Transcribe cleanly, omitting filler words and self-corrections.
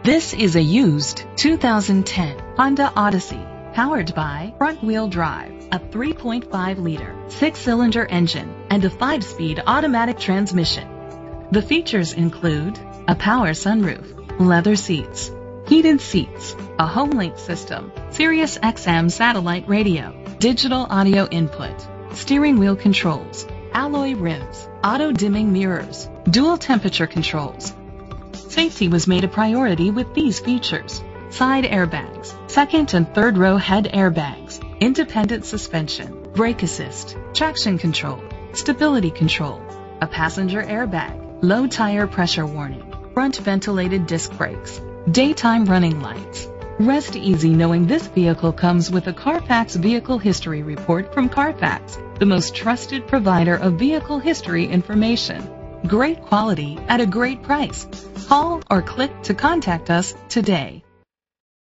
This is a used 2010 Honda Odyssey, powered by front-wheel drive, a 3.5-liter, 6-cylinder engine, and a 5-speed automatic transmission. The features include a power sunroof, leather seats, heated seats, a home-link system, Sirius XM satellite radio, digital audio input, steering wheel controls, alloy rims, auto-dimming mirrors, dual temperature controls. Safety was made a priority with these features: side airbags, second and third row head airbags, independent suspension, brake assist, traction control, stability control, a passenger airbag, low tire pressure warning, front ventilated disc brakes, daytime running lights. Rest easy knowing this vehicle comes with a Carfax Vehicle History Report from Carfax, the most trusted provider of vehicle history information. Great quality at a great price. Call or click to contact us today.